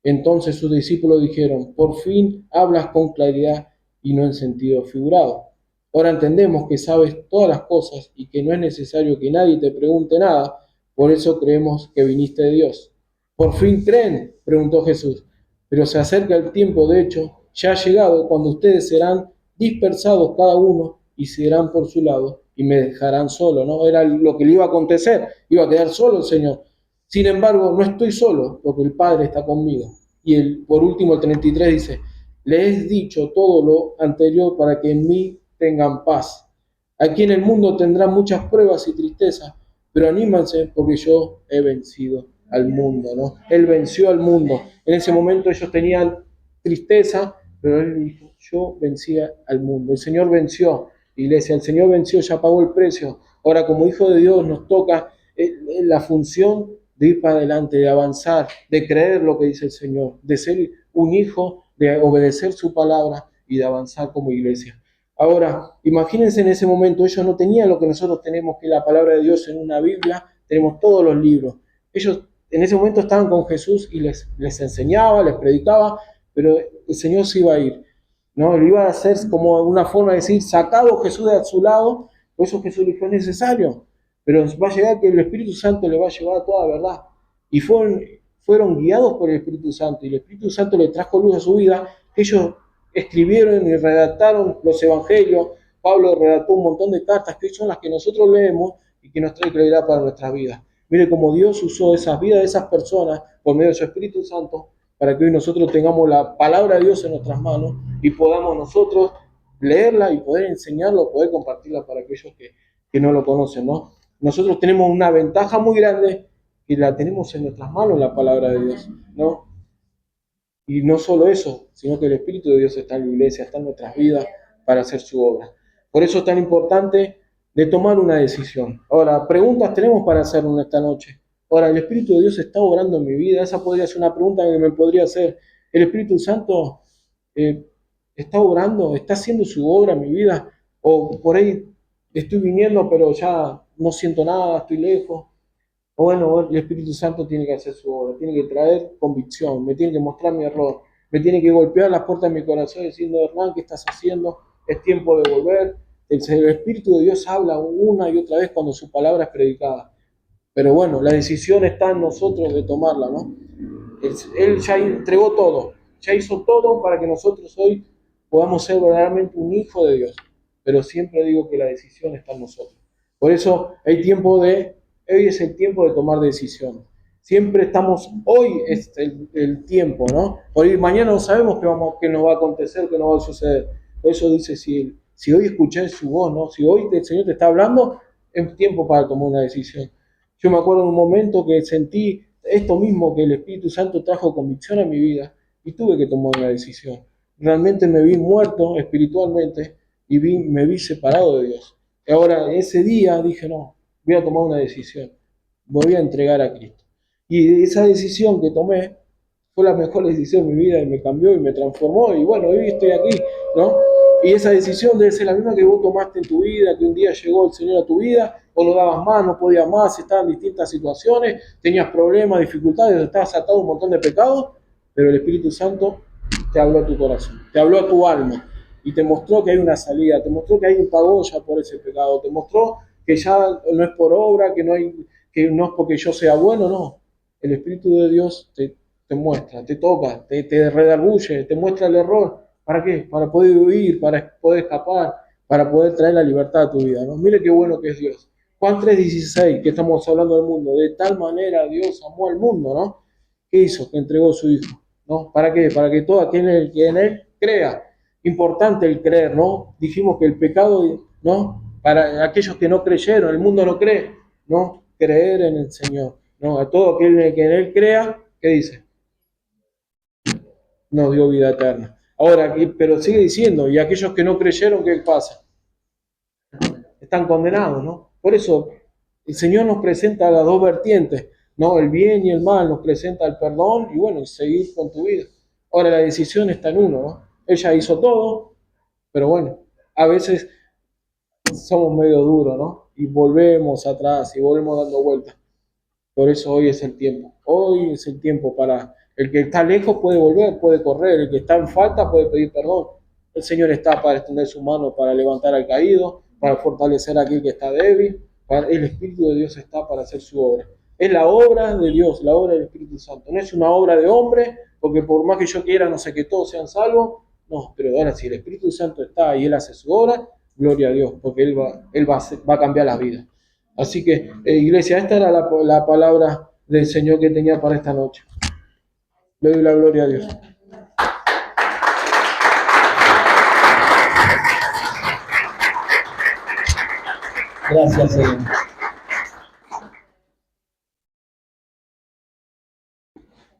Entonces sus discípulos dijeron, por fin hablas con claridad y no en sentido figurado. Ahora entendemos que sabes todas las cosas y que no es necesario que nadie te pregunte nada, por eso creemos que viniste de Dios. ¿Por fin creen? Preguntó Jesús. Pero se acerca el tiempo, de hecho, ya ha llegado cuando ustedes serán dispersados cada uno y se irán por su lado y me dejarán solo, ¿no? Era lo que le iba a acontecer, iba a quedar solo el Señor. Sin embargo, no estoy solo, porque el Padre está conmigo. Y por último, el 33 dice, les he dicho todo lo anterior para que en mí tengan paz. Aquí en el mundo tendrán muchas pruebas y tristezas, pero anímanse porque yo he vencido al mundo, ¿no? Él venció al mundo. En ese momento ellos tenían tristeza, pero él dijo, yo vencía al mundo. El Señor venció, iglesia, el Señor venció, ya pagó el precio. Ahora, como hijo de Dios, nos toca la función de ir para adelante, de avanzar, de creer lo que dice el Señor, de ser un hijo, de obedecer su palabra y de avanzar como iglesia. Ahora, imagínense en ese momento, ellos no tenían lo que nosotros tenemos, que es la palabra de Dios en una Biblia, tenemos todos los libros. Ellos en ese momento estaban con Jesús y les enseñaba, les predicaba, pero el Señor se iba a ir, ¿no? Lo iba a hacer como una forma de decir, sacado Jesús de su lado, por eso Jesús dijo, es necesario, pero va a llegar que el Espíritu Santo le va a llevar a toda verdad. Y fueron guiados por el Espíritu Santo, y el Espíritu Santo le trajo luz a su vida. Ellos escribieron y redactaron los evangelios. Pablo redactó un montón de cartas que son las que nosotros leemos y que nos trae claridad para nuestras vidas. Mire cómo Dios usó esas vidas de esas personas por medio de su Espíritu Santo para que hoy nosotros tengamos la palabra de Dios en nuestras manos y podamos nosotros leerla y poder enseñarla, poder compartirla para aquellos que no lo conocen, ¿no? Nosotros tenemos una ventaja muy grande y la tenemos en nuestras manos, la palabra de Dios, ¿no? Y no solo eso, sino que el Espíritu de Dios está en la iglesia, está en nuestras vidas para hacer su obra. Por eso es tan importante de tomar una decisión. Ahora, preguntas tenemos para hacer esta noche. Ahora, ¿el Espíritu de Dios está obrando en mi vida? Esa podría ser una pregunta que me podría hacer. ¿El Espíritu Santo está obrando? ¿Está haciendo su obra en mi vida? O por ahí estoy viniendo, pero ya no siento nada, estoy lejos. O bueno, el Espíritu Santo tiene que hacer su obra, tiene que traer convicción, me tiene que mostrar mi error, me tiene que golpear las puertas de mi corazón diciendo, Hernán, ¿qué estás haciendo? Es tiempo de volver. El Espíritu de Dios habla una y otra vez cuando su palabra es predicada. Pero bueno, la decisión está en nosotros de tomarla, ¿no? Él ya entregó todo, ya hizo todo para que nosotros hoy podamos ser verdaderamente un hijo de Dios. Pero siempre digo que la decisión está en nosotros. Por eso hoy es el tiempo de tomar decisiones. Siempre estamos, hoy es el tiempo, ¿no? Hoy mañana no sabemos qué nos va a acontecer, qué nos va a suceder. Por eso dice, si hoy escuché su voz, ¿no? Si hoy el Señor te está hablando, es tiempo para tomar una decisión. Yo me acuerdo de un momento que sentí esto mismo, que el Espíritu Santo trajo convicción a mi vida y tuve que tomar una decisión. Realmente me vi muerto espiritualmente y me vi separado de Dios. Y ahora, ese día dije, no, voy a tomar una decisión, me voy a entregar a Cristo. Y esa decisión que tomé fue la mejor decisión de mi vida y me cambió y me transformó y bueno, hoy estoy aquí, ¿no? Y esa decisión debe ser la misma que vos tomaste en tu vida, que un día llegó el Señor a tu vida, o no dabas más, no podías más, estabas en distintas situaciones, tenías problemas, dificultades, estabas atado a un montón de pecados, pero el Espíritu Santo te habló a tu corazón, te habló a tu alma y te mostró que hay una salida, te mostró que hay un pago ya por ese pecado, te mostró que ya no es por obra, que no es porque yo sea bueno, no. El Espíritu de Dios te muestra, te toca, te redarguye, te muestra el error. ¿Para qué? Para poder huir, para poder escapar, para poder traer la libertad a tu vida, ¿no? Mire qué bueno que es Dios. Juan 3:16, que estamos hablando del mundo, de tal manera Dios amó al mundo, ¿no? ¿Qué hizo? Que entregó a su Hijo, ¿no? ¿Para qué? Para que todo aquel que en Él crea. Importante el creer, ¿no? Dijimos que el pecado, ¿no? Para aquellos que no creyeron, el mundo no cree, ¿no? Creer en el Señor, ¿no? A todo aquel que en Él crea, ¿qué dice? Nos dio vida eterna. Ahora, pero sigue diciendo, y aquellos que no creyeron, ¿qué pasa? Están condenados, ¿no? Por eso el Señor nos presenta las dos vertientes, ¿no? El bien y el mal, nos presenta el perdón y bueno, y seguir con tu vida. Ahora la decisión está en uno, ¿no? Ella hizo todo, pero bueno, a veces somos medio duros, ¿no? Y volvemos atrás y volvemos dando vueltas. Por eso hoy es el tiempo. Hoy es el tiempo para el que está lejos puede volver, puede correr, el que está en falta puede pedir perdón. El Señor está para extender su mano, para levantar al caído, para fortalecer a aquel que está débil. El Espíritu de Dios está para hacer su obra. Es la obra de Dios, la obra del Espíritu Santo. No es una obra de hombre, porque por más que yo quiera, no sé, que todos sean salvos. No, pero ahora si el Espíritu Santo está y Él hace su obra, gloria a Dios, porque Él va a cambiar las vidas. Así que, iglesia, esta era la palabra del Señor que tenía para esta noche. Le doy la gloria a Dios. Gracias, Señor.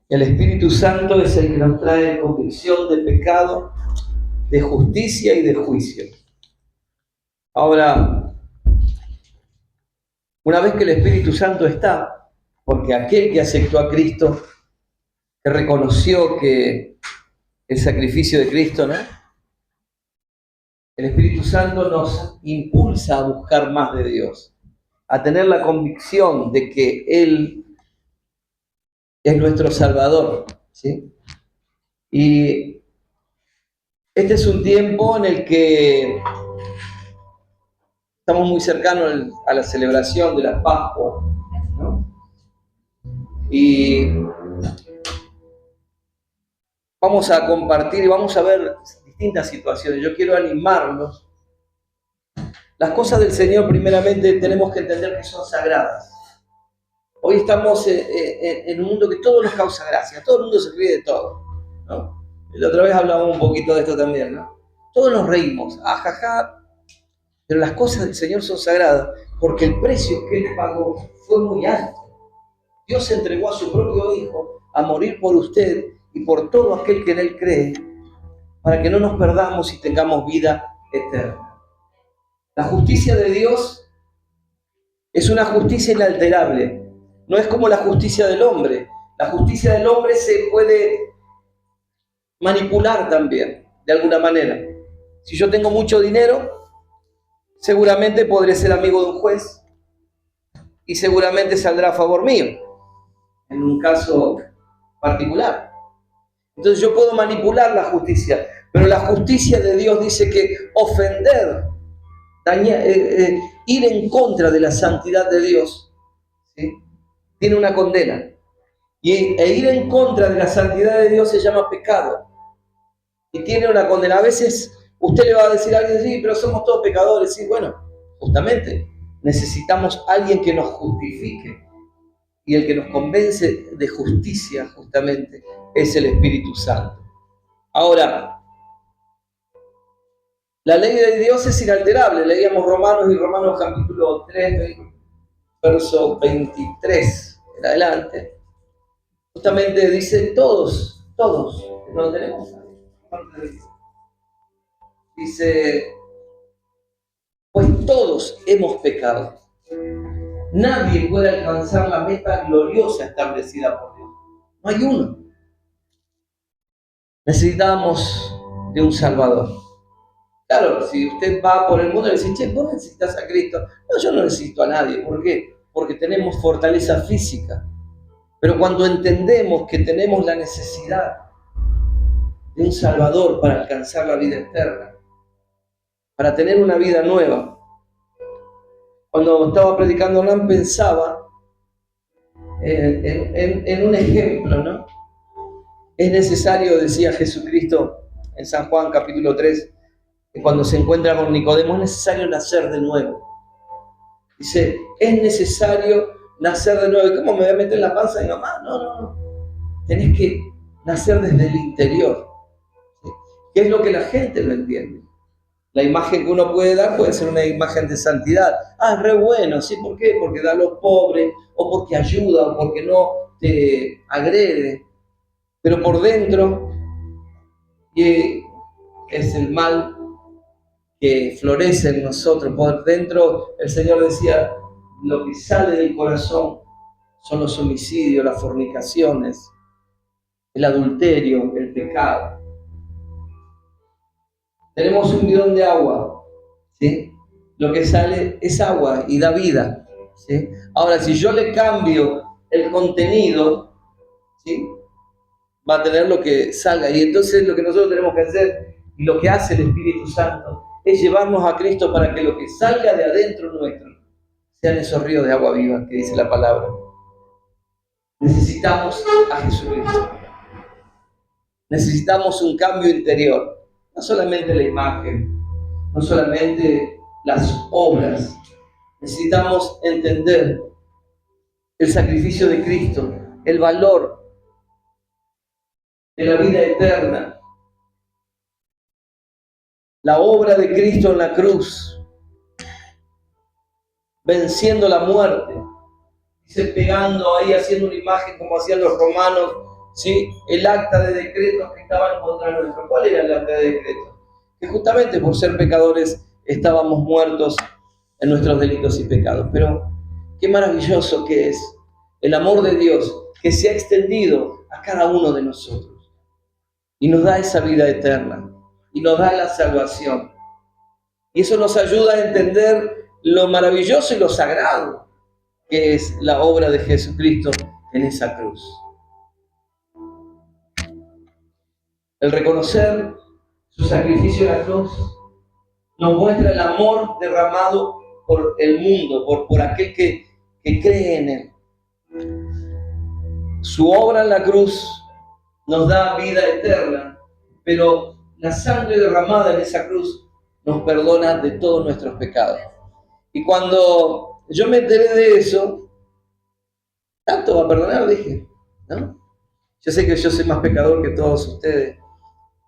El Espíritu Santo es el que nos trae convicción de pecado, de justicia y de juicio. Ahora, una vez que el Espíritu Santo está, porque aquel que aceptó a Cristo, que reconoció que el sacrificio de Cristo, ¿no? El Espíritu Santo nos impulsa a buscar más de Dios, a tener la convicción de que Él es nuestro Salvador, ¿sí? Y este es un tiempo en el que estamos muy cercanos a la celebración de la Pascua, ¿no? Y vamos a compartir y vamos a ver distintas situaciones. Yo quiero animarlos. Las cosas del Señor, primeramente, tenemos que entender que son sagradas. Hoy estamos en un mundo que todo nos causa gracia, todo el mundo se ríe de todo, ¿no? La otra vez hablamos un poquito de esto también, ¿no? Todos nos reímos, ajaja, pero las cosas del Señor son sagradas porque el precio que Él pagó fue muy alto. Dios entregó a su propio Hijo a morir por usted y por todo aquel que en Él cree, para que no nos perdamos y tengamos vida eterna. La justicia de Dios es una justicia inalterable, no es como la justicia del hombre. La justicia del hombre se puede manipular también, de alguna manera. Si yo tengo mucho dinero, seguramente podré ser amigo de un juez y seguramente saldrá a favor mío, en un caso particular. Entonces yo puedo manipular la justicia, pero la justicia de Dios dice que ofender, ir en contra de la santidad de Dios, ¿sí?, tiene una condena. E ir en contra de la santidad de Dios se llama pecado y tiene una condena. A veces usted le va a decir a alguien, sí, pero somos todos pecadores. Sí, bueno, justamente necesitamos a alguien que nos justifique, y el que nos convence de justicia justamente es el Espíritu Santo. Ahora, la ley de Dios es inalterable. Leíamos Romanos capítulo 3, verso 23 en adelante. Justamente dice todos, no lo tenemos. Dice, pues todos hemos pecado. Nadie puede alcanzar la meta gloriosa establecida por Dios. No hay uno. Necesitamos de un Salvador. Claro, si usted va por el mundo y le dice, che, vos necesitas a Cristo. No, yo no necesito a nadie. ¿Por qué? Porque tenemos fortaleza física. Pero cuando entendemos que tenemos la necesidad de un Salvador para alcanzar la vida eterna, para tener una vida nueva. Cuando estaba predicando Hernán pensaba en un ejemplo, ¿no? Es necesario, decía Jesucristo en San Juan capítulo 3, que cuando se encuentra con Nicodemo, es necesario nacer de nuevo. Dice, es necesario nacer de nuevo. ¿Y cómo me voy a meter en la panza de mi mamá? No. Tenés que nacer desde el interior. ¿Sí? ¿Qué es lo que la gente no entiende? La imagen que uno puede dar puede ser una imagen de santidad. Ah, es re bueno, ¿sí? ¿Por qué? Porque da a los pobres, o porque ayuda, o porque no te agrede. Pero por dentro, que es el mal que florece en nosotros. Por dentro, el Señor decía, lo que sale del corazón son los homicidios, las fornicaciones, el adulterio, el pecado. Tenemos un bidón de agua, ¿sí? Lo que sale es agua y da vida, ¿sí? Ahora, si yo le cambio el contenido, ¿sí?, va a tener lo que salga. Y entonces lo que nosotros tenemos que hacer, y lo que hace el Espíritu Santo, es llevarnos a Cristo para que lo que salga de adentro nuestro sean esos ríos de agua viva que dice la palabra. Necesitamos a Jesucristo. Necesitamos un cambio interior. No solamente la imagen, no solamente las obras. Necesitamos entender el sacrificio de Cristo, el valor de la vida eterna, la obra de Cristo en la cruz, venciendo la muerte, dice, pegando ahí, haciendo una imagen como hacían los romanos, ¿sí?, el acta de decretos que estaban contra nuestro. ¿Cuál era el acta de decretos? Que justamente por ser pecadores estábamos muertos en nuestros delitos y pecados. Pero qué maravilloso que es el amor de Dios que se ha extendido a cada uno de nosotros y nos da esa vida eterna y nos da la salvación. Y eso nos ayuda a entender lo maravilloso y lo sagrado que es la obra de Jesucristo en esa cruz. El reconocer su sacrificio en la cruz nos muestra el amor derramado por el mundo, por aquel que cree en Él. Su obra en la cruz nos da vida eterna, pero la sangre derramada en esa cruz nos perdona de todos nuestros pecados. Y cuando yo me enteré de eso, tanto va a perdonar, dije, ¿no? Yo sé que yo soy más pecador que todos ustedes,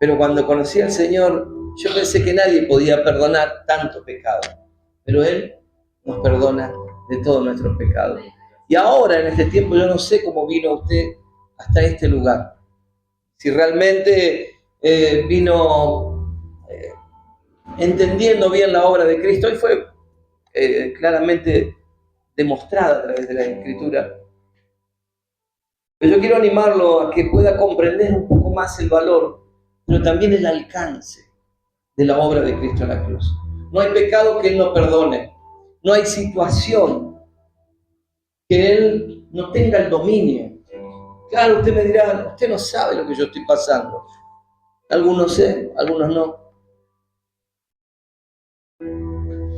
pero cuando conocí al Señor, yo pensé que nadie podía perdonar tanto pecado, pero Él nos perdona de todos nuestros pecados. Y ahora, en este tiempo, yo no sé cómo vino usted hasta este lugar, Si realmente vino entendiendo bien la obra de Cristo, y fue claramente demostrada a través de la Escritura. Pero yo quiero animarlo a que pueda comprender un poco más el valor, pero también el alcance de la obra de Cristo en la cruz. No hay pecado que Él no perdone. No hay situación que Él no tenga el dominio. Claro, usted me dirá, usted no sabe lo que yo estoy pasando. Algunos sé, algunos no.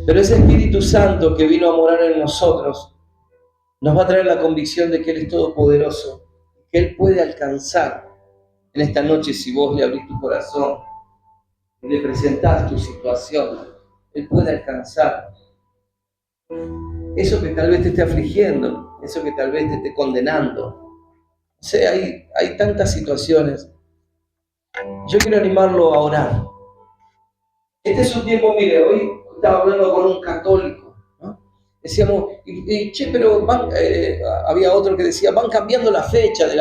Pero ese Espíritu Santo que vino a morar en nosotros nos va a traer la convicción de que Él es todopoderoso, que Él puede alcanzar en esta noche si vos le abrís tu corazón y le presentás tu situación. Él puede alcanzar eso que tal vez te esté afligiendo, eso que tal vez te esté condenando. O sea, hay tantas situaciones. Yo quiero animarlo a orar. Este es un tiempo, mire, hoy estaba hablando con un católico, ¿no? Decíamos, pero había otro que decía, van cambiando la fecha de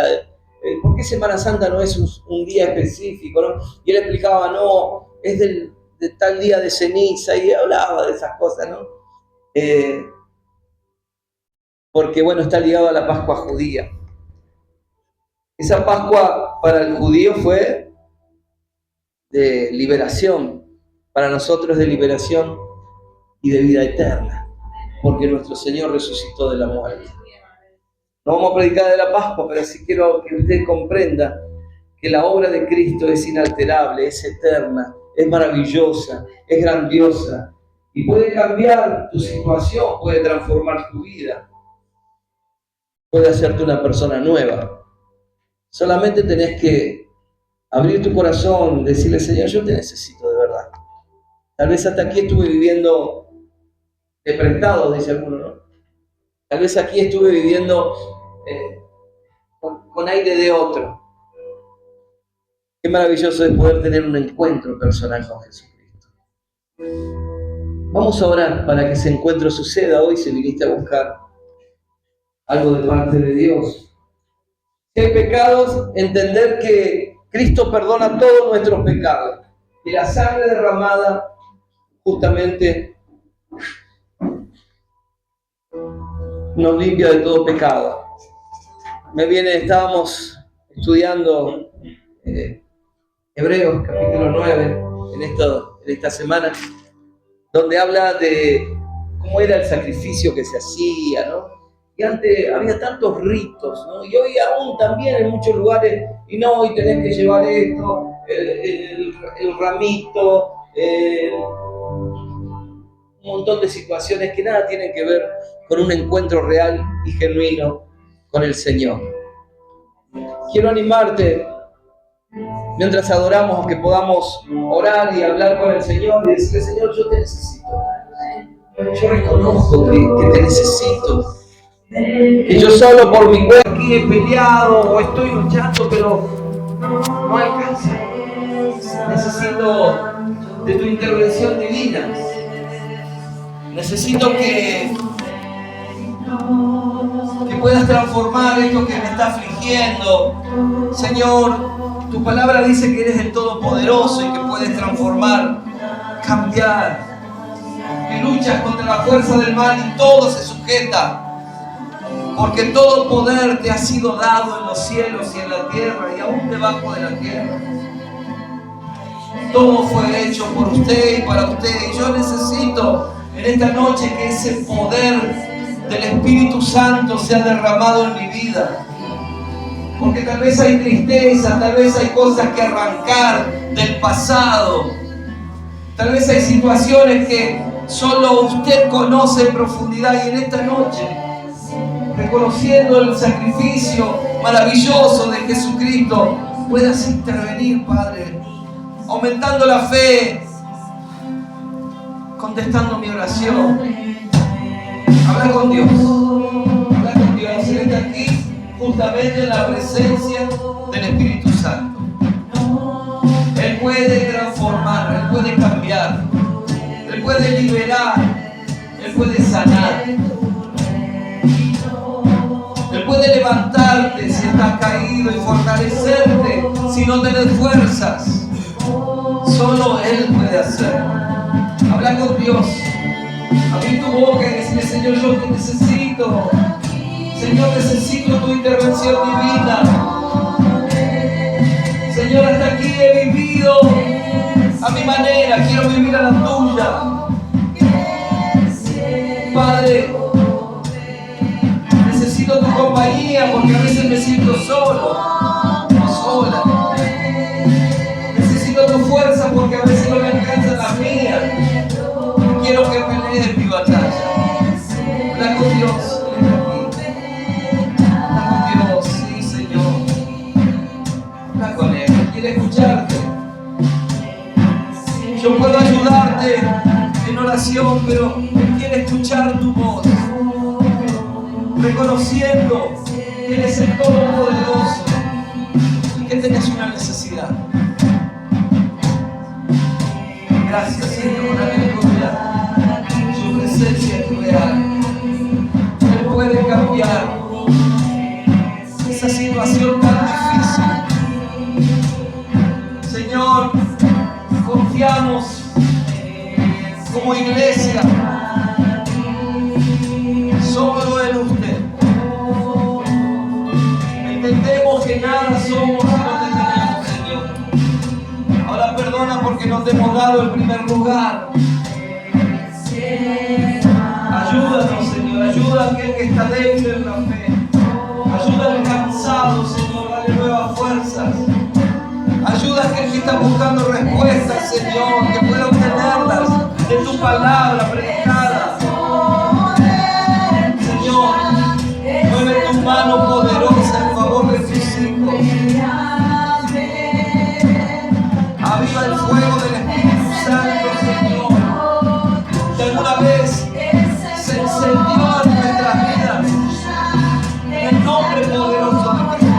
¿por qué Semana Santa no es un día específico, ¿no? Y él explicaba, no, es de tal día de ceniza, y hablaba de esas cosas, ¿no? Porque, bueno, está ligado a la Pascua judía. Esa Pascua para el judío fue de liberación, para nosotros de liberación y de vida eterna, porque nuestro Señor resucitó de la muerte. No vamos a predicar de la Pascua, pero sí quiero que usted comprenda que la obra de Cristo es inalterable, es eterna, es maravillosa, es grandiosa y puede cambiar tu situación, puede transformar tu vida, puede hacerte una persona nueva. Solamente tenés que abrir tu corazón, decirle, Señor, yo te necesito de verdad. Tal vez hasta aquí estuve viviendo de prestado, dice alguno, ¿no? Tal vez aquí estuve viviendo con aire de otro. Qué maravilloso es poder tener un encuentro personal con Jesucristo. Vamos a orar para que ese encuentro suceda hoy si viniste a buscar algo de parte de Dios. Si hay pecados, entender que Cristo perdona todos nuestros pecados. Y la sangre derramada justamente nos limpia de todo pecado. Estábamos estudiando Hebreos capítulo 9 en esta semana, donde habla de cómo era el sacrificio que se hacía, ¿no? Y antes había tantos ritos, ¿no? Y hoy aún también en muchos lugares, y hoy tenés que llevar esto, el ramito, un montón de situaciones que nada tienen que ver con un encuentro real y genuino con el Señor. Quiero animarte, mientras adoramos, que podamos orar y hablar con el Señor y decirle, Señor, yo te necesito. Yo reconozco que te necesito. Que yo solo por mi cuerpo aquí he peleado o estoy luchando, pero no alcanza. Necesito de tu intervención divina. Necesito que puedas transformar esto que me está afligiendo. Señor, tu palabra dice que eres el Todopoderoso y que puedes transformar, cambiar, que luchas contra la fuerza del mal y todo se sujeta, porque todo poder te ha sido dado en los cielos y en la tierra y aún debajo de la tierra. Todo fue hecho por usted y para usted, y yo necesito en esta noche que ese poder del Espíritu Santo sea derramado en mi vida. Porque tal vez hay tristeza, tal vez hay cosas que arrancar del pasado. Tal vez hay situaciones que solo usted conoce en profundidad, y en esta noche, reconociendo el sacrificio maravilloso de Jesucristo, puedas intervenir, Padre, aumentando la fe, contestando mi oración. Habla con Dios. Habla con Dios. Él está aquí justamente en la presencia del Espíritu Santo. Él puede transformar, Él puede cambiar, Él puede liberar, Él puede sanar. Él puede levantarte si estás caído y fortalecerte si si no tenés fuerzas, solo Él puede hacer. Habla con Dios. Abrí tu boca y decirle: Señor, yo te necesito. Señor, necesito tu intervención divina. Señor, hasta aquí he vivido a mi manera, quiero vivir a la tuya. Padre, necesito tu compañía porque a veces me siento solo o sola. Necesito tu fuerza porque a veces no me alcanzan las mías. Quiero que pelees mi batalla. Habla con Dios. Habla con Dios, sí, Señor. Habla con Él. Él quiere escucharte. Yo puedo ayudarte en oración, pero Él quiere escuchar tu voz. Reconociendo que Él es el Todopoderoso y que tenés una necesidad. Gracias, Señor, aleluya. Su presencia es real. Él puede cambiar esa situación tan difícil. Señor, confiamos como iglesia solo en usted. Entendemos que nada somos si no te tenemos, Señor. Ahora perdona porque no te hemos dado el primer lugar. Ayúdanos, Señor. Ayuda a aquel que está débil en la fe. Ayuda al cansado, Señor. Dale nuevas fuerzas. Ayuda a aquel que está buscando respuestas, Señor, que pueda obtenerlas de tu palabra predicada. Señor, mueve tu mano poderosa en favor de tus hijos. Aviva el fuego del Espíritu Santo, Señor, que alguna vez se encendió en nuestras vidas. En el nombre poderoso de Cristo.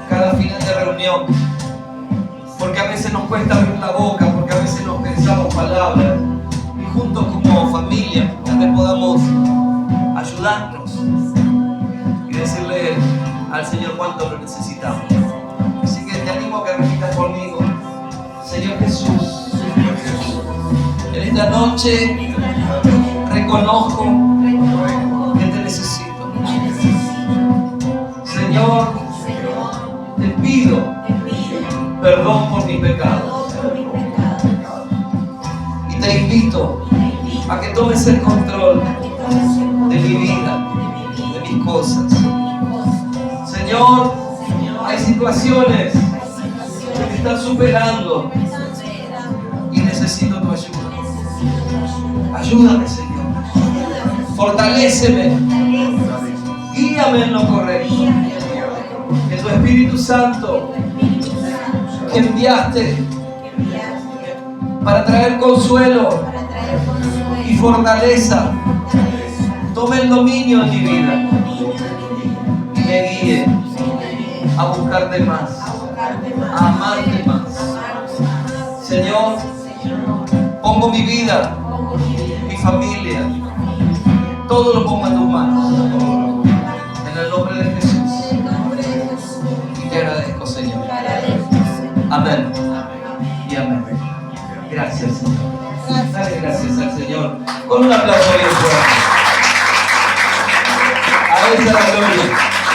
Cada final de reunión, porque a veces nos cuesta abrir la boca, porque a veces nos pensamos palabras, y juntos como familia tal vez podamos ayudarnos y decirle al Señor cuánto lo necesitamos. Así que te animo a que repitas conmigo: Señor Jesús, en esta noche reconozco que te necesito. Señor, te pido perdón por mis pecados y te invito a que tomes el control de mi vida, de mis cosas. Señor, hay situaciones que me están superando y necesito tu ayuda. Ayúdame, Señor. Fortaléceme. Guíame en lo correcto. Que tu Espíritu Santo que enviaste para traer consuelo y fortaleza tome el dominio en mi vida y me guíe a buscarte más, a amarte más. Señor, pongo mi vida, mi familia, todo lo pongo en tus manos. En el nombre de Jesús. Y te agradezco, Señor. Amén. Y amén. Gracias, Señor. Dale gracias al Señor. Señor. Con un aplauso bien fuerte. A esa es la gloria.